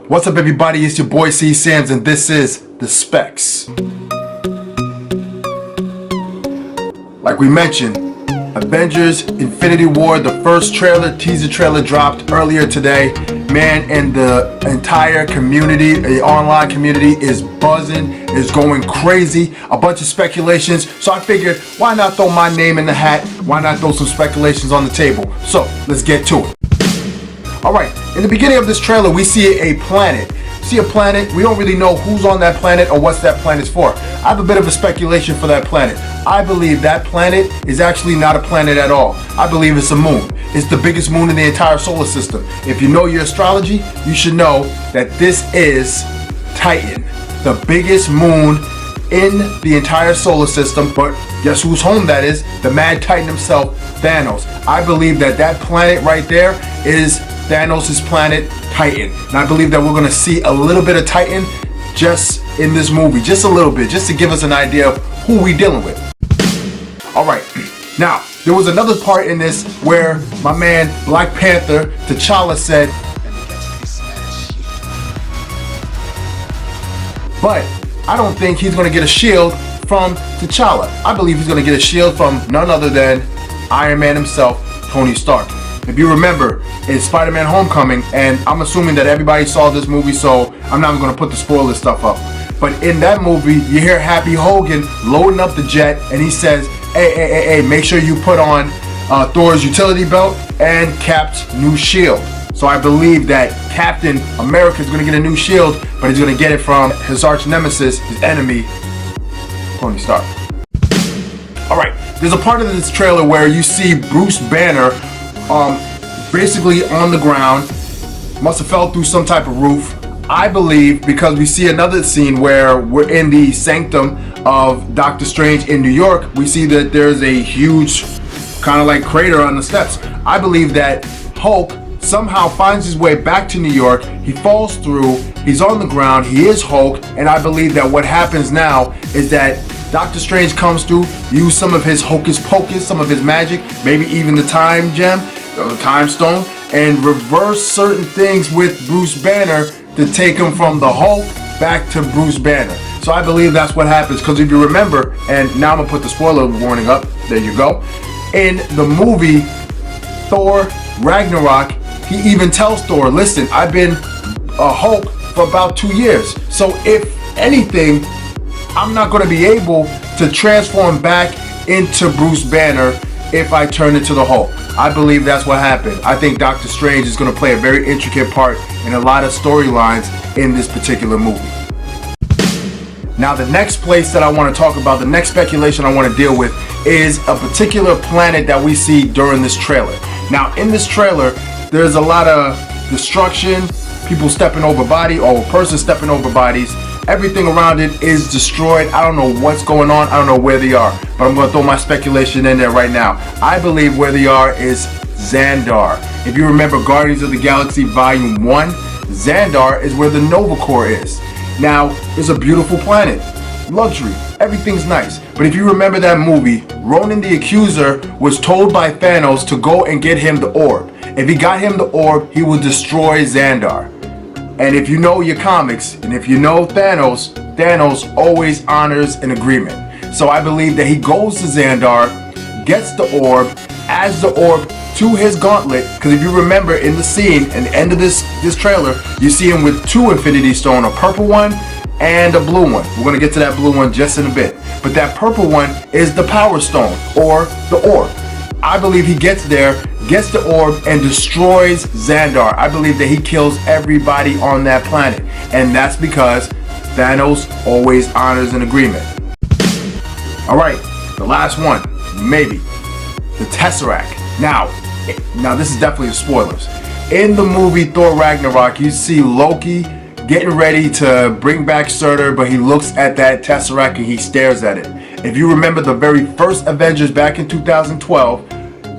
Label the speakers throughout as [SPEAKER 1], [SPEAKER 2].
[SPEAKER 1] What's up, everybody? It's your boy C Sam's, and this is The Specs. Like we mentioned, Avengers Infinity War, the first teaser trailer dropped earlier today. Man, and the entire community, the online community is buzzing, is going crazy. A bunch of speculations. So I figured, why not throw my name in the hat? Why not throw some speculations on the table? So let's get to it. Alright, in the beginning of this trailer, we see a planet. We don't really know who's on that planet or what's that planet's for. I have a bit of a speculation for that planet. I believe that planet is actually not a planet at all. I believe it's a moon. It's the biggest moon in the entire solar system. If you know your astrology, you should know that this is Titan, the biggest moon in the entire solar system. But guess whose home that is? The Mad Titan himself, Thanos. I believe that that planet right there is Thanos' planet, Titan. And I believe that we're going to see a little bit of Titan just in this movie. Just a little bit, just to give us an idea of who we dealing with. Alright, now, there was another part in this where my man, Black Panther, T'Challa said, but I don't think he's going to get a shield from T'Challa. I believe he's going to get a shield from none other than Iron Man himself, Tony Stark. If you remember, in Spider-Man Homecoming, and I'm assuming that everybody saw this movie, so I'm not going to put the spoiler stuff up. But in that movie, you hear Happy Hogan loading up the jet, and he says, hey, make sure you put on Thor's utility belt and Cap's new shield. So I believe that Captain America is going to get a new shield, but he's going to get it from his arch nemesis, his enemy, Tony Stark. Alright, there's a part of this trailer where you see Bruce Banner basically on the ground, must have fell through some type of roof. I believe, because we see another scene where we're in the sanctum of Doctor Strange in New York, we see that there's a huge kind of like crater on the steps. I believe that Hulk somehow finds his way back to New York. He falls through, he's on the ground, he is Hulk, and I believe that what happens now is that Doctor Strange comes through, use some of his hocus pocus, some of his magic, maybe even the time gem, the time stone, and reverse certain things with Bruce Banner to take him from the Hulk back to Bruce Banner. So I believe that's what happens, because if you remember, and now I'm going to put the spoiler warning up, there you go. In the movie Thor Ragnarok, he even tells Thor, listen, I've been a Hulk for about 2 years. So if anything, I'm not going to be able to transform back into Bruce Banner if I turn into the Hulk. I believe that's what happened. I think Doctor Strange is going to play a very intricate part in a lot of storylines in this particular movie. Now, the next place that I want to talk about, the next speculation I want to deal with, is a particular planet that we see during this trailer. Now, in this trailer, there's a lot of destruction, people stepping over bodies, or a person stepping over bodies. Everything around it is destroyed. I don't know what's going on. I don't know where they are. But I'm going to throw my speculation in there right now. I believe where they are is Xandar. If you remember Guardians of the Galaxy Volume 1, Xandar is where the Nova Corps is. Now, it's a beautiful planet. Luxury. Everything's nice. But if you remember that movie, Ronan the Accuser was told by Thanos to go and get him the orb. If he got him the orb, he would destroy Xandar. And if you know your comics, and if you know Thanos, Thanos always honors an agreement. So I believe that he goes to Xandar, gets the orb, adds the orb to his gauntlet, because if you remember in the scene, in the end of this trailer, you see him with 2 Infinity Stone, a purple one and a blue one. We're going to get to that blue one just in a bit. But that purple one is the Power Stone, or the orb. I believe he gets there, gets the orb, and destroys Xandar. I believe that he kills everybody on that planet. And that's because Thanos always honors an agreement. Alright, the last one, maybe. The Tesseract. Now this is definitely spoilers. In the movie Thor Ragnarok, you see Loki getting ready to bring back Surtur, but he looks at that Tesseract and he stares at it. If you remember the very first Avengers back in 2012,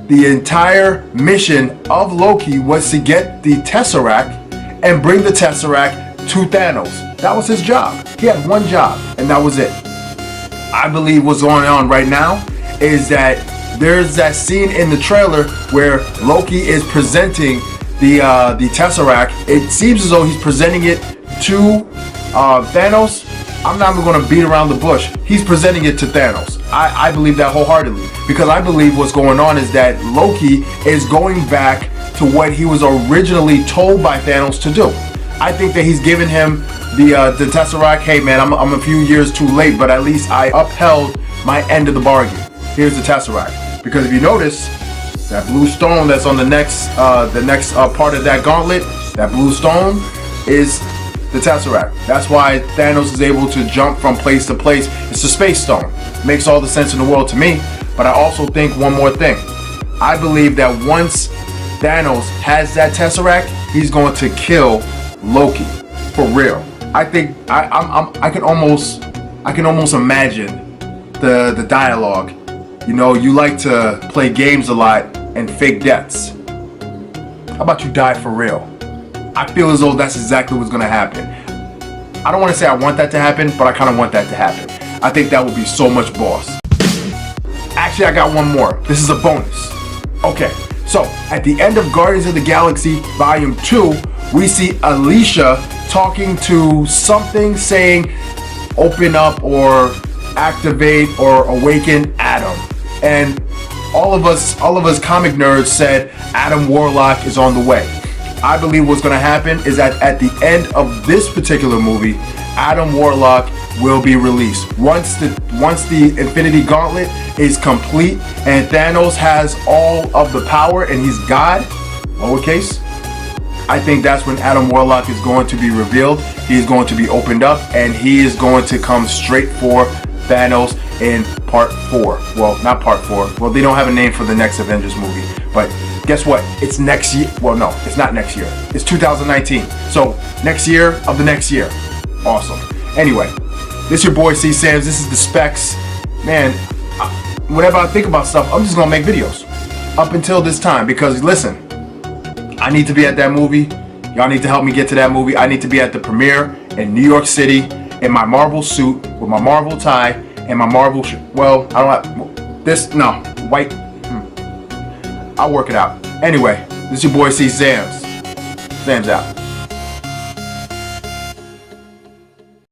[SPEAKER 1] the entire mission of Loki was to get the Tesseract and bring the Tesseract to Thanos. That was his job. He had one job, and that was it. I believe what's going on right now is that there's that scene in the trailer where Loki is presenting the Tesseract, it seems as though he's presenting it to Thanos. I'm not even going to beat around the bush. He's presenting it to Thanos. I believe that wholeheartedly, because I believe what's going on is that Loki is going back to what he was originally told by Thanos to do. I think that he's given him the Tesseract. Hey man, I'm a few years too late, but at least I upheld my end of the bargain. Here's the Tesseract. Because if you notice, that blue stone that's on the next part of that gauntlet, that blue stone is the Tesseract. That's why Thanos is able to jump from place to place. It's a space stone. Makes all the sense in the world to me. But I also think one more thing. I believe that once Thanos has that Tesseract, he's going to kill Loki for real. I think I can almost imagine the dialogue. You know, you like to play games a lot and fake deaths. How about you die for real? I feel as though that's exactly what's gonna happen. I don't want to say I want that to happen, but I kind of want that to happen. I think that would be so much boss. Actually, I got one more. This is a bonus. Okay, so at the end of Guardians of the Galaxy Volume 2, we see Alicia talking to something saying open up or activate or awaken Adam. And all of us comic nerds said Adam Warlock is on the way. I believe what's going to happen is that at the end of this particular movie, Adam Warlock will be released. Once the Infinity Gauntlet is complete and Thanos has all of the power and he's God, lowercase, I think that's when Adam Warlock is going to be revealed. He's going to be opened up and he is going to come straight for Thanos in part 4. Well, not part 4. Well, they don't have a name for the next Avengers movie. But guess what? It's next year. Well, no, it's not next year. It's 2019. So next year of the next year. Awesome. Anyway, this is your boy C Sam's. This is the Specs. Man, whenever I think about stuff, I'm just going to make videos. Up until this time. Because listen, I need to be at that movie. Y'all need to help me get to that movie. I need to be at the premiere in New York City in my Marvel suit with my Marvel tie and my Marvel well, I don't have this. No, white. I'll work it out. Anyway, this is your boy C Sam's. Sam's out.